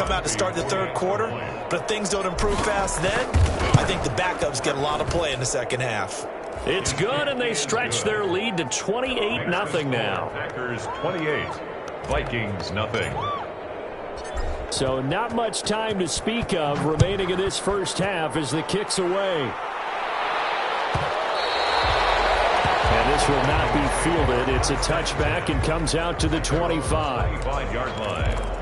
come out to start the third quarter, but if things don't improve fast then, I think the backups get a lot of play in the second half. It's good, and they stretch their lead to 28-0 now. Packers 28, Vikings nothing. So not much time to speak of remaining in this first half as the kick's away. And this will not be fielded. It's a touchback and comes out to the 25. 25-yard line.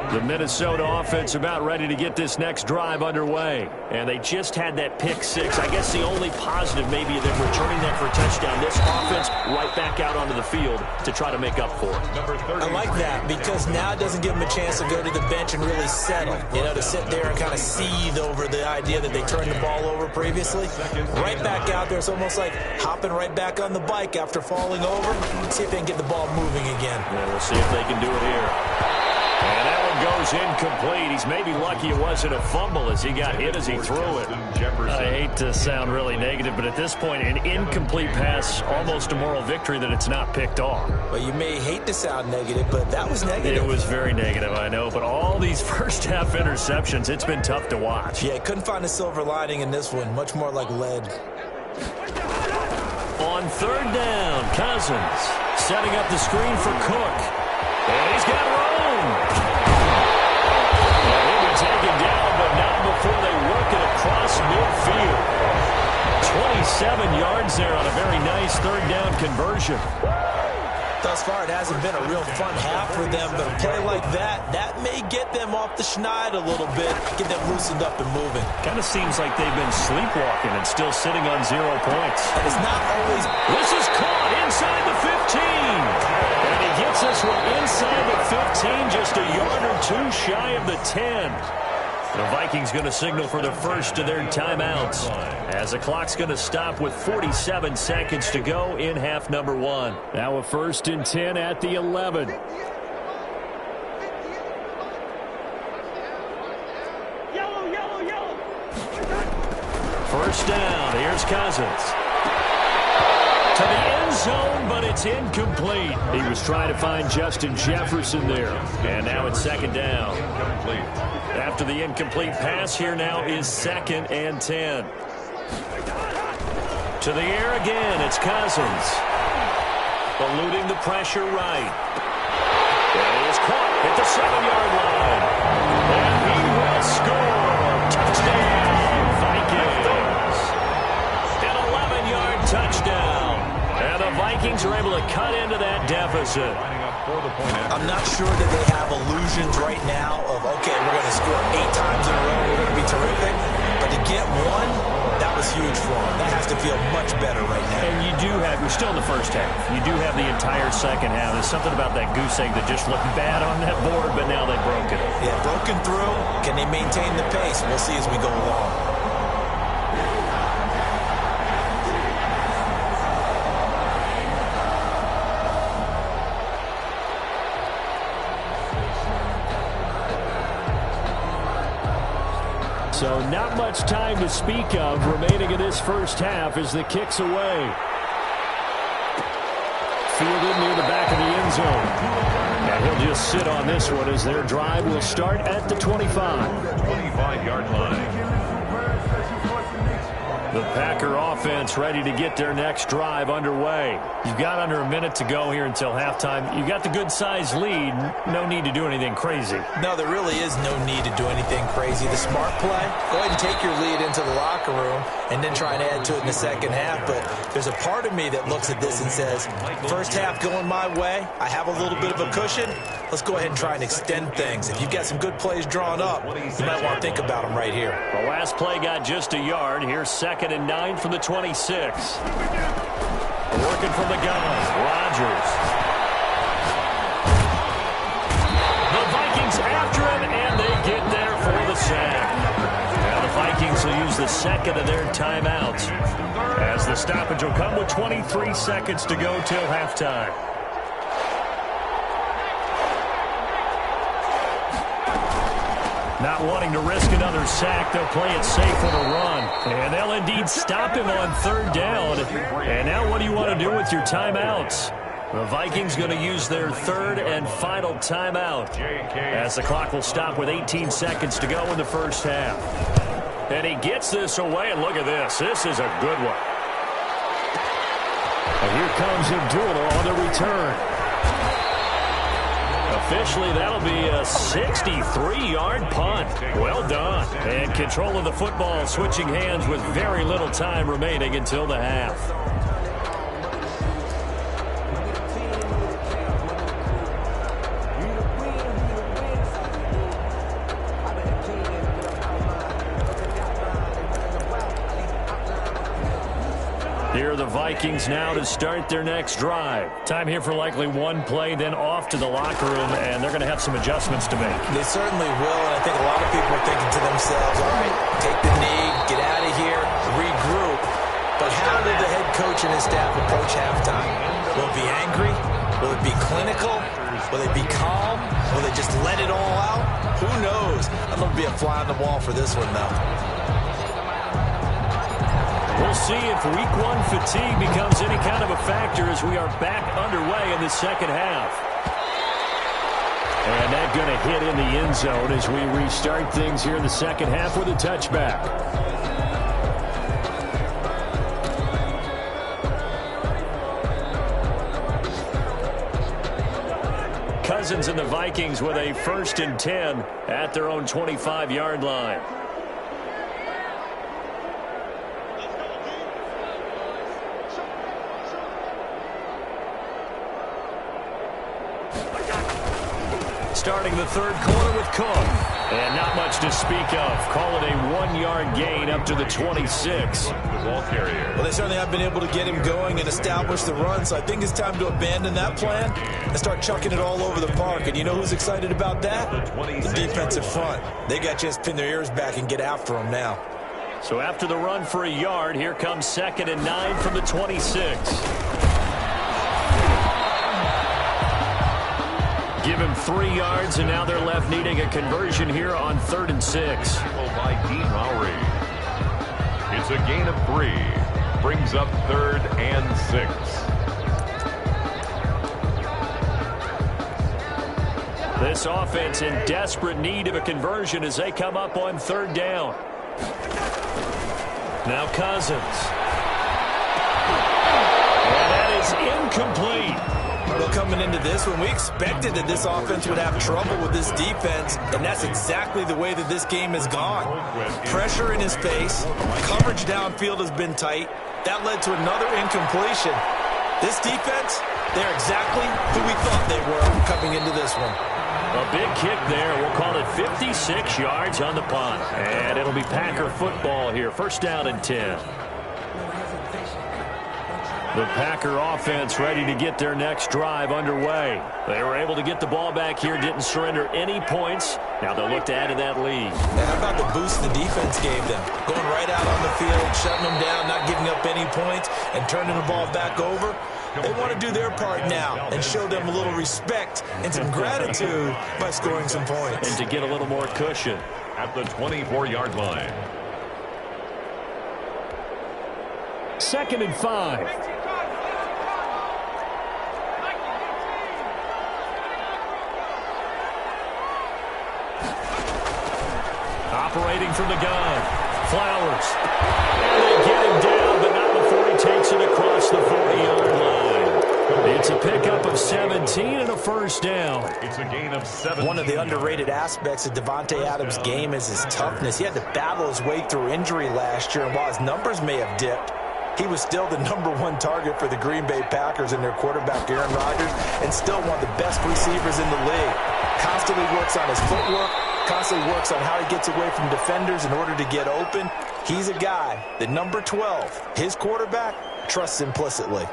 The Minnesota offense about ready to get this next drive underway. And they just had that pick six. I guess the only positive maybe them returning that for a touchdown. This offense right back out onto the field to try to make up for it. I like that because now it doesn't give them a chance to go to the bench and really settle. You know, to sit there and kind of seethe over the idea that they turned the ball over previously. Right back out there. It's almost like hopping right back on the bike after falling over. See if they can get the ball moving again. Yeah, we'll see if they can do it here. And that one goes incomplete. He's maybe lucky it wasn't a fumble as he got hit as he threw it. I hate to sound really negative, but at this point, an incomplete pass, almost a moral victory that it's not picked off. Well, you may hate to sound negative, but that was negative. It was very negative, I know. But all these first-half interceptions, it's been tough to watch. Yeah, couldn't find a silver lining in this one. Much more like lead. On third down, Cousins setting up the screen for Cook. And he's got room. And he'll be taken down, but not before they work it across midfield. 27 yards there on a very nice third down conversion. Thus far, it hasn't been a real fun half for them, but a play like that may get them off the schneid a little bit, get them loosened up and moving. Kind of seems like they've been sleepwalking and still sitting on 0 points. And it's not always... This is caught inside the 15. And he gets this one inside the 15, just a yard or two shy of the 10. The Vikings going to signal for the first of their timeouts as the clock's going to stop with 47 seconds to go in half number one. Now a 1st and 10 at the 11. First down. Here's Cousins. To the end zone, but it's incomplete. He was trying to find Justin Jefferson there. And now it's second down. After the incomplete pass, here now is 2nd and 10. To the air again, it's Cousins. Eluding the pressure right. And he is caught at the 7-yard line. And he will score. Touchdown, Vikings. An 11-yard touchdown. And the Vikings are able to cut into that deficit. I'm not sure that they have illusions right now of, okay, we're going to score 8 times in a row, we're going to be terrific. But to get one, that was huge for them. That has to feel much better right now. And you do have, we're still in the first half. You do have the entire second half. There's something about that goose egg that just looked bad on that board, but now they've broken it. Yeah, broken through. Can they maintain the pace? We'll see as we go along. So not much time to speak of remaining in this first half as the kick's away. Fielded near the back of the end zone. And he'll just sit on this one as their drive will start at the 25. 25-yard line. The Packer offense ready to get their next drive underway. You've got under a minute to go here until halftime. You've got the good-sized lead. No need to do anything crazy. No, there really is no need to do anything crazy. The smart play, go ahead and take your lead into the locker room and then try and add to it in the second half. But there's a part of me that looks at this and says, first half going my way, I have a little bit of a cushion. Let's go ahead and try and extend things. If you've got some good plays drawn up, you might want to think about them right here. The last play got just a yard. Here's 2nd and 9 from the 26. Working from the gun, Rodgers. The Vikings after him, and they get there for the sack. Now the Vikings will use the second of their timeouts as the stoppage will come with 23 seconds to go till halftime. Not wanting to risk another sack, they'll play it safe with a run. And they'll indeed stop him on third down. And now what do you want to do with your timeouts? The Vikings going to use their third and final timeout as the clock will stop with 18 seconds to go in the first half. And he gets this away, and look at this. This is a good one. And here comes Abdullah on the return. Officially, that'll be a 63-yard punt. Well done. And control of the football switching hands with very little time remaining until the half. Here are the Vikings now to start their next drive. Time here for likely one play, then off to the locker room, and they're going to have some adjustments to make. They certainly will, and I think a lot of people are thinking to themselves, all right, take the knee, get out of here, regroup. But how did the head coach and his staff approach halftime? Will it be angry? Will it be clinical? Will they be calm? Will they just let it all out? Who knows? I'd love to be a fly on the wall for this one, though. We'll see if week one fatigue becomes any kind of a factor as we are back underway in the second half. And that's going to hit in the end zone as we restart things here in the second half with a touchback. Cousins and the Vikings with a 1st and 10 at their own 25-yard line. Starting the third quarter with Cook. And not much to speak of. Call it a 1-yard gain up to the 26. The ball carrier. Well, they certainly have been able to get him going and establish the run, so I think it's time to abandon that plan and start chucking it all over the park. And you know who's excited about that? The defensive front. They got to just pin their ears back and get after him now. So after the run for a yard, here comes 2nd and 9 from the 26. Give him 3 yards, and now they're left needing a conversion here on 3rd and 6. By tbrow12a's. It's a gain of 3. Brings up 3rd and 6. This offense in desperate need of a conversion as they come up on 3rd down. Now Cousins. And that is incomplete. Well, coming into this one, we expected that this offense would have trouble with this defense, and that's exactly the way that this game has gone. Pressure in his face, coverage downfield has been tight. That led to another incompletion. This defense, they're exactly who we thought they were coming into this one. A big kick there. We'll call it 56 yards on the punt. And it'll be Packer football here. 1st down and 10. The Packer offense ready to get their next drive underway. They were able to get the ball back here, didn't surrender any points. Now they'll look to add to that lead. Now, how about the boost the defense gave them? Going right out on the field, shutting them down, not giving up any points, and turning the ball back over. They want to do their part now and show them a little respect and some gratitude by scoring some points. And to get a little more cushion. At the 24-yard line. 2nd and 5. Operating from the gun. Flowers. And they get him down, but not before he takes it across the 40-yard line. It's a pickup of 17 and a 1st down. It's a gain of 7. One of the underrated aspects of Davante Adams' game is his toughness. He had to battle his way through injury last year, and while his numbers may have dipped, he was still the #1 target for the Green Bay Packers and their quarterback, Aaron Rodgers, and still one of the best receivers in the league. Constantly works on his footwork, constantly works on how he gets away from defenders in order to get open. He's a guy that number 12, his quarterback, trusts implicitly.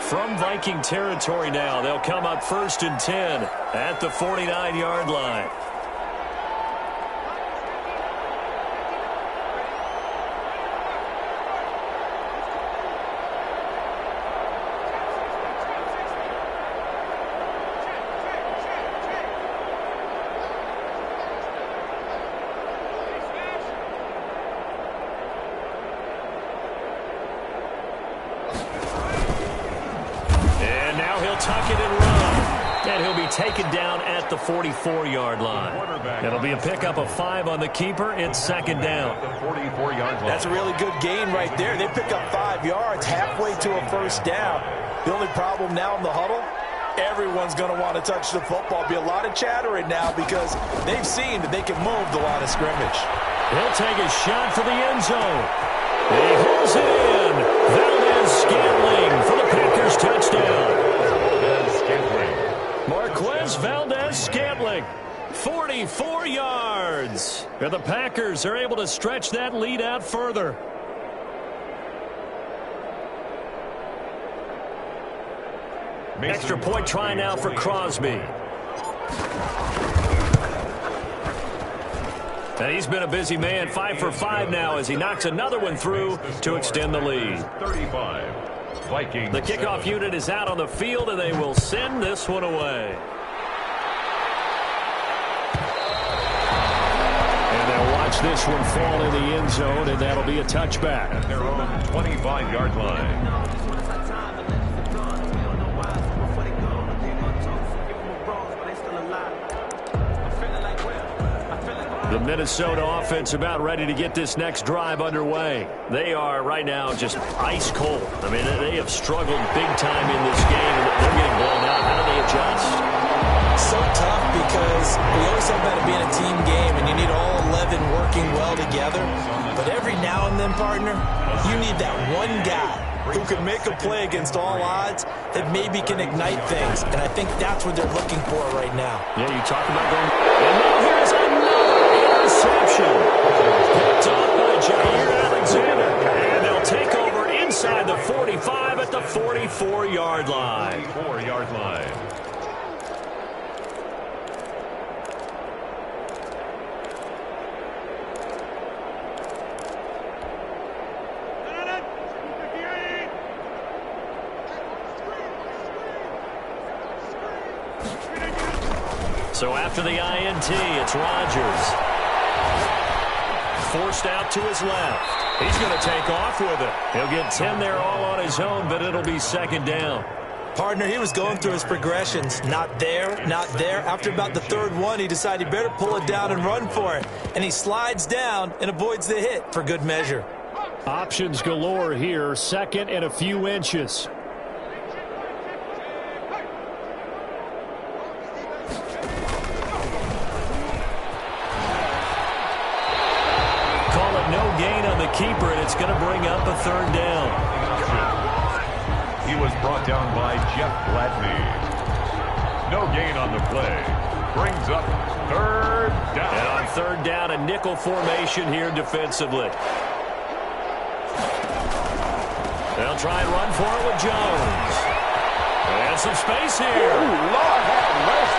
From Viking territory now, they'll come up 1st and 10 at the 49-yard line. tuck it and run. And he'll be taken down at the 44-yard line. It'll be a pickup of 5 on the keeper. It's second down. That's a really good gain right there. They pick up 5 yards halfway to a first down. The only problem now in the huddle, everyone's going to want to touch the football. Be a lot of chatter right now because they've seen that they can move the line of scrimmage. He'll take a shot for the end zone. He holds it in. Valdez-Scantling for the Packers touchdown. Marquez Valdez-Scantling, 44 yards. And the Packers are able to stretch that lead out further. Extra point try now for Crosby. And he's been a busy man, 5 for 5 now as he knocks another one through to extend the lead. 35. Vikings. The kickoff unit is out on the field, and they will send this one away. And they'll watch this one fall in the end zone, and that'll be a touchback. At their own 25-yard line. The Minnesota offense about ready to get this next drive underway. They are right now just ice cold. I mean, they have struggled big time in this game, and they're getting blown out. How do they adjust? So tough because we always talk about it being a team game, and you need all 11 working well together. But every now and then, partner, you need that one guy who can make a play against all odds that maybe can ignite things. And I think that's what they're looking for right now. Yeah, you talk about going. And now here's another interception. Picked up by Jair Alexander. And they'll take over inside the 45 at the 44-yard line. 44-yard line. So after the INT, it's Rodgers. Forced out to his left. He's going to take off with it. He'll get 10 there all on his own, but it'll be second down. Partner, he was going through his progressions. Not there, not there. After about the third one, he decided he better pull it down and run for it. And he slides down and avoids the hit for good measure. Options galore here. Second and a few inches. Keeper, and it's going to bring up a third down. He was brought down by Jeff Gladney. No gain on the play. Brings up third down. And on third down, a nickel formation here defensively. They'll try and run for it with Jones. And some space here. Ooh, Lord have mercy.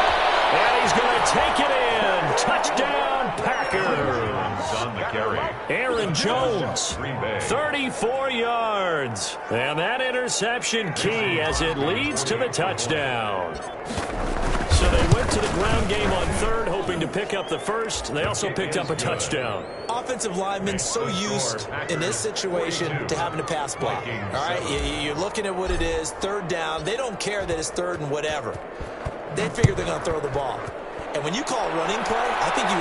And he's going to take it in. Touchdown, Packers. On the carry. Aaron Jones, 34 yards. And that interception key as it leads to the touchdown. So they went to the ground game on third, hoping to pick up the first. They also picked up a touchdown. Offensive linemen so used in this situation to having to pass block. All right, you're looking at what it is, third down. They don't care that it's third and whatever. They figure they're going to throw the ball. And when you call a running play, I think you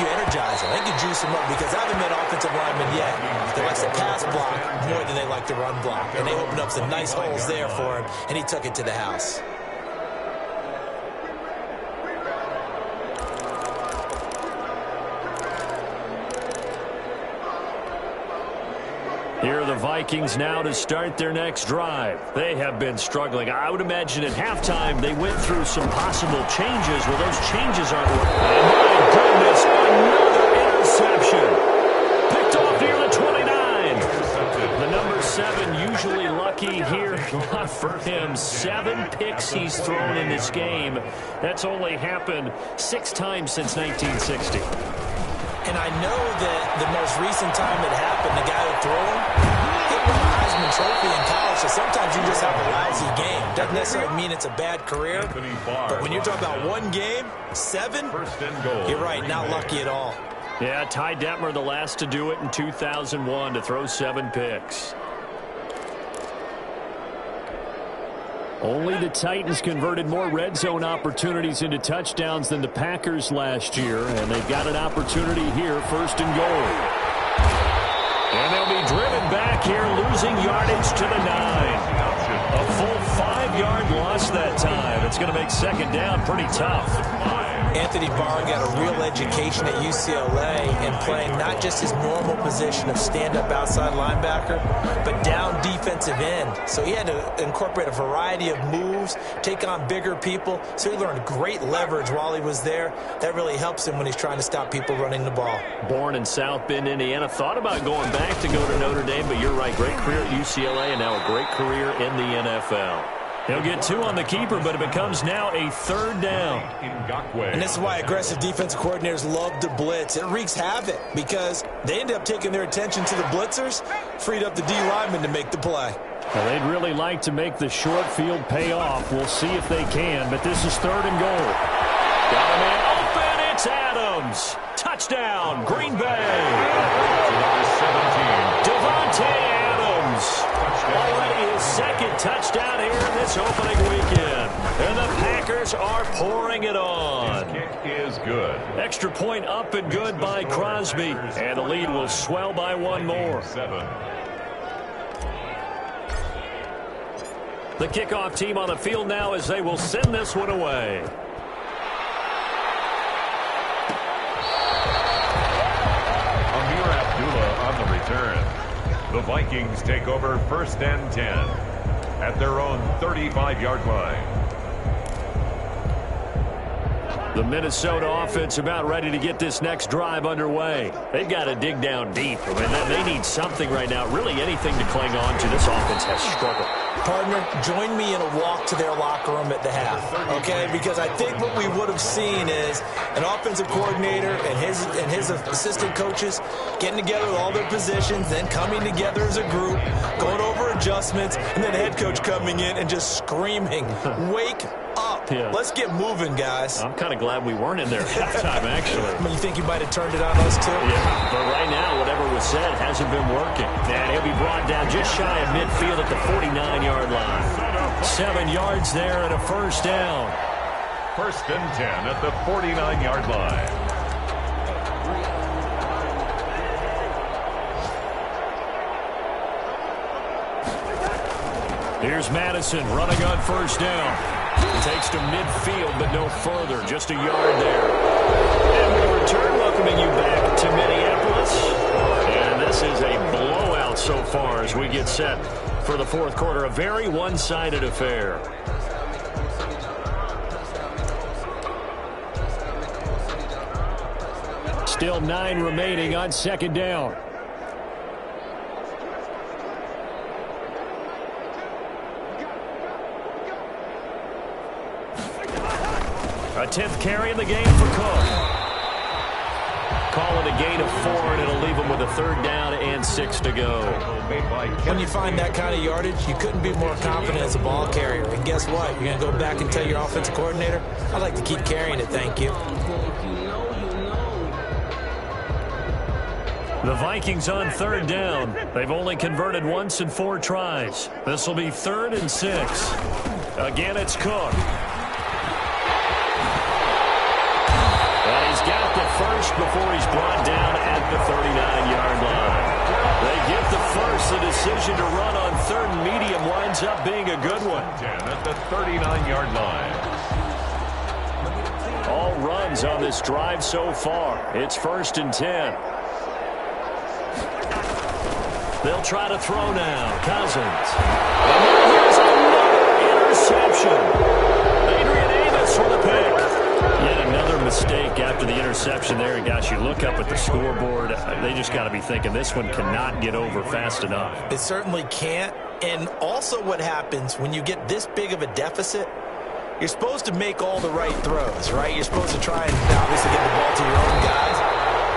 energize them. I think you juice them up because I haven't met offensive linemen yet that likes to pass block more than they like to run block. And they opened up some nice holes there for him, and he took it to the house. Here are the Vikings now to start their next drive. They have been struggling. I would imagine at halftime they went through some possible changes. Well, those changes aren't working. And my goodness, another interception. Picked off near the 29. The number 7 usually lucky here. Not for him. 7 picks he's thrown in this game. That's only happened 6 times since 1960. And I know that the most recent time it happened, the guy who threw him, he won the Heisman Trophy in college, so sometimes you just have a lousy game. Doesn't necessarily mean it's a bad career, but when you're talking about one game, 7, you're right, not lucky at all. Yeah, Ty Detmer, the last to do it in 2001, to throw 7 picks. Only the Titans converted more red zone opportunities into touchdowns than the Packers last year, and they've got an opportunity here, 1st and goal. And they'll be driven back here, losing yardage to the 9. A full 5-yard loss that time. It's going to make 2nd down pretty tough. Anthony Barr got a real education at UCLA in playing not just his normal position of stand-up outside linebacker, but down defensive end. So he had to incorporate a variety of moves, take on bigger people. So he learned great leverage while he was there. That really helps him when he's trying to stop people running the ball. Born in South Bend, Indiana. Thought about going back to go to Notre Dame, but you're right. Great career at UCLA and now a great career in the NFL. He'll get 2 on the keeper, but it becomes now a 3rd down. And this is why aggressive defensive coordinators love to blitz. It wreaks havoc because they end up taking their attention to the blitzers, freed up the D lineman to make the play. Well, they'd really like to make the short field pay off. We'll see if they can, but this is 3rd and goal. Got a man open. It's Adams. Touchdown, Green Bay. Devontae Adams. Already his 2nd touchdown here in this opening weekend. And the Packers are pouring it on. His kick is good. Extra point up and good by Crosby. And the lead will swell by 1 more. 7. The kickoff team on the field now as they will send this one away. Amir Abdullah on the return. The Vikings take over 1st and 10 at their own 35-yard line. The Minnesota offense about ready to get this next drive underway. They've got to dig down deep. I mean, they need something right now, really anything to cling on to. This offense has struggled. Partner, join me in a walk to their locker room at the half, okay? Because I think what we would have seen is an offensive coordinator and his assistant coaches getting together with all their positions, then coming together as a group, going over adjustments, and then the head coach coming in and just screaming, "Wake up. Yeah. Let's get moving, guys." I'm kind of glad we weren't in there at halftime, actually. I mean, you think you might have turned it on us, too? Yeah, but right now, whatever was said hasn't been working. And he'll be brought down just shy of midfield at the 49-yard line. 7 yards there and a 1st down. 1st and 10 at the 49-yard line. Here's Madison running on 1st down. Takes to midfield, but no further. Just a yard there. And we return, welcoming you back to Minneapolis. And this is a blowout so far as we get set for the 4th quarter. A very one-sided affair. Still 9 remaining on 2nd down. A 10th carry in the game for Cook. Call it a gain of 4, and it'll leave him with a 3rd down and 6 to go. When you find that kind of yardage, you couldn't be more confident as a ball carrier. And guess what? You're going to go back and tell your offensive coordinator, "I'd like to keep carrying it, thank you." The Vikings on 3rd down. They've only converted once in 4 tries. This will be 3rd and 6. Again, it's Cook. And he's got the 1st before he's brought down at the 39-yard line. They get the 1st. The decision to run on 3rd and medium winds up being a good one. 10 at the 39-yard line. All runs on this drive so far. It's 1st and 10. They'll try to throw now. Cousins. And here's another interception. Adrian Amos with a pick. Yet another mistake after the interception there. And gosh, you look up at the scoreboard, they just got to be thinking this one cannot get over fast enough. It certainly can't. And also what happens when you get this big of a deficit, you're supposed to make all the right throws, right? You're supposed to try and obviously get the ball to your own guys.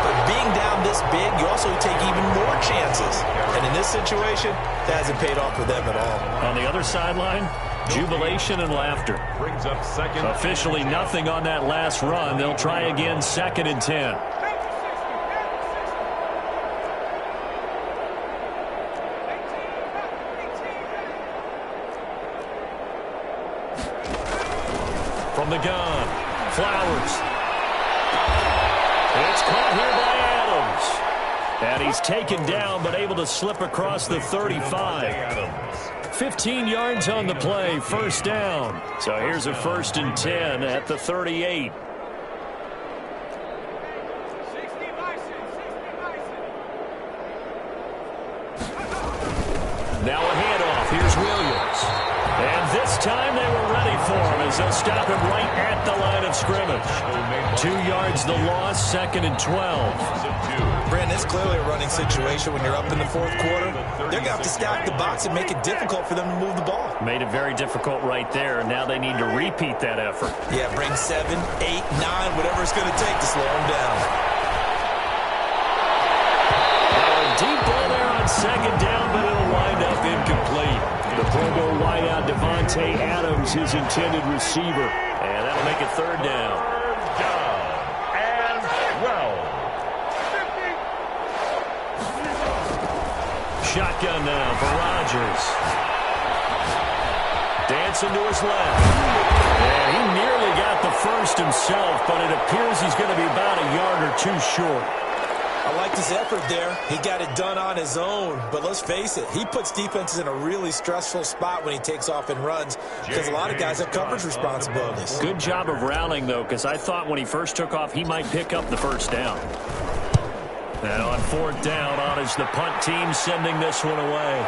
But being down this big, you also take even more chances. And in this situation, that hasn't paid off for them at all. On the other sideline, jubilation and laughter. Brings up 2nd. Officially nothing on that last run. They'll try again 2nd and 10. from the gun. Flowers. It's caught here by Adams. And he's taken down but able to slip across the 35. 15 yards on the play, first down. So here's a 1st and 10 at the 38. Now a handoff. Here's Williams. And this time they were ready for him as they'll stop him right at the line of scrimmage. 2 yards the loss, 2nd and 12. Brandon, it's clearly a running situation when you're up in the 4th quarter. They're going to have to stack the box and make it difficult for them to move the ball. Made it very difficult right there. Now they need to repeat that effort. Yeah, bring 7, 8, 9, whatever it's going to take to slow them down. Deep ball there on 2nd down, but it'll wind up incomplete. The Pro Bowl wideout Devontae Adams, his intended receiver. And that'll make it 3rd down. And 12. Shotgun now for Rodgers. Dancing to his left. And he nearly got the first himself, but it appears he's going to be about a yard or 2 short. I liked his effort there. He got it done on his own. But let's face it, he puts defenses in a really stressful spot when he takes off and runs because a lot of guys have coverage responsibilities. Good job of rallying, though, because I thought when he first took off, he might pick up the first down. And on 4th down, on is the punt team sending this one away.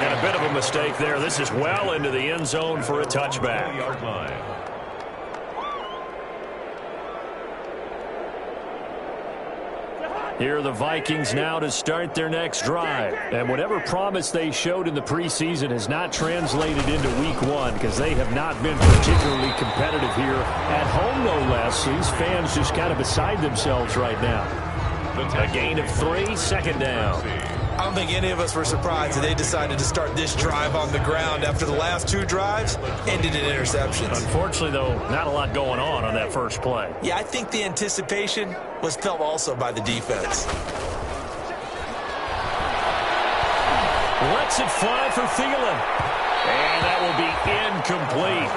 And a bit of a mistake there. This is well into the end zone for a touchback. Here are the Vikings now to start their next drive. And whatever promise they showed in the preseason has not translated into week 1 because they have not been particularly competitive here at home, no less. These fans just kind of beside themselves right now. A gain of 3, 2nd down. I don't think any of us were surprised that they decided to start this drive on the ground after the last 2 drives ended in interceptions. Unfortunately, though, not a lot going on that first play. Yeah, I think the anticipation was felt also by the defense. Lets it fly for Thielen. And that will be incomplete.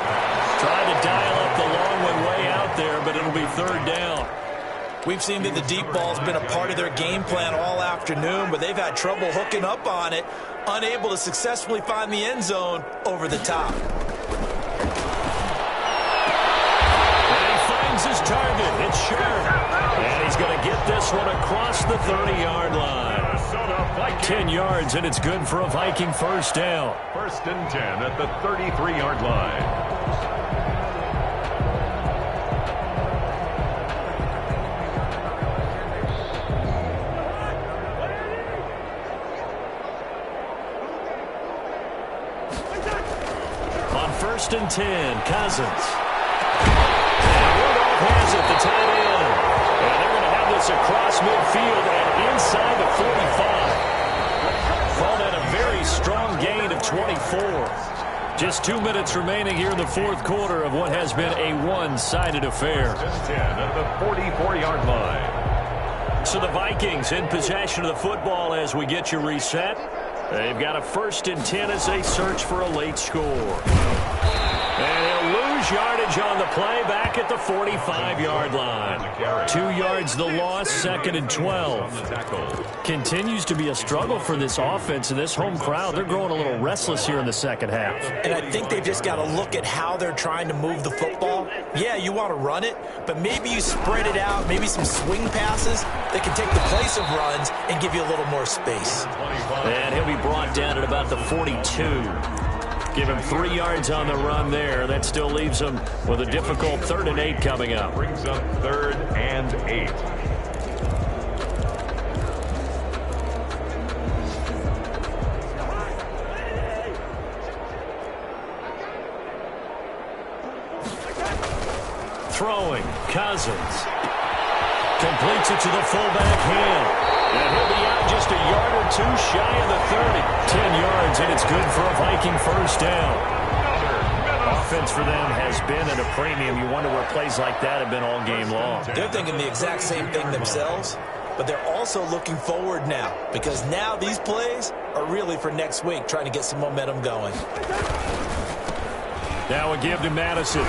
Trying to dial up the long way out there, but it'll be 3rd down. We've seen that the deep ball's been a part of their game plan all afternoon, but they've had trouble hooking up on it, unable to successfully find the end zone over the top. And he finds his target. It's Sherman. And he's going to get this one across the 30-yard line. 10 yards, and it's good for a Viking first down. 1st and 10 at the 33-yard line. On 1st and 10, Cousins. And Rudolph has it, the tight end. And they're going to have this across midfield and inside the 45. Called that a very strong gain of 24. Just 2 minutes remaining here in the 4th quarter of what has been a one-sided affair. 10 at the 44-yard line. So the Vikings in possession of the football as we get you reset. They've got a 1st and 10 as they search for a late score. And he'll lose yardage on the play back at the 45-yard line. 2 yards the loss, 2nd and 12. Continues to be a struggle for this offense and this home crowd. They're growing a little restless here in the second half. And I think they've just got to look at how they're trying to move the football. Yeah, you want to run it, but maybe you spread it out, maybe some swing passes that can take the place of runs and give you a little more space. And he'll be brought down at about the 42. Give him 3 yards on the run there. That still leaves him with a difficult 3rd and 8 coming up. Brings up 3rd and 8. Throwing, Cousins. Completes it to the fullback hand. And he'll be out just a yard or 2 shy of the 30. 10 yards, and it's good for a Viking first down. Offense for them has been at a premium. You wonder where plays like that have been all game long. They're thinking the exact same thing themselves, but they're also looking forward now because now these plays are really for next week, trying to get some momentum going. Now a give to Madison.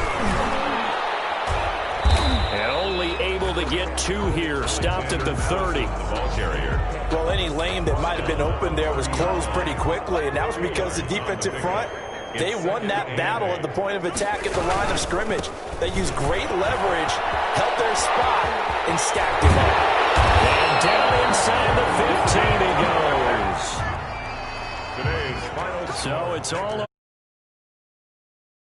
And only able to get 2 here. Stopped at the 30. The ball carrier. Well, any lane that might have been open there was closed pretty quickly, and that was because the defensive front, they won that battle at the point of attack at the line of scrimmage. They used great leverage, held their spot, and stacked him up. And down inside the 15 he goes. Today's final. So it's all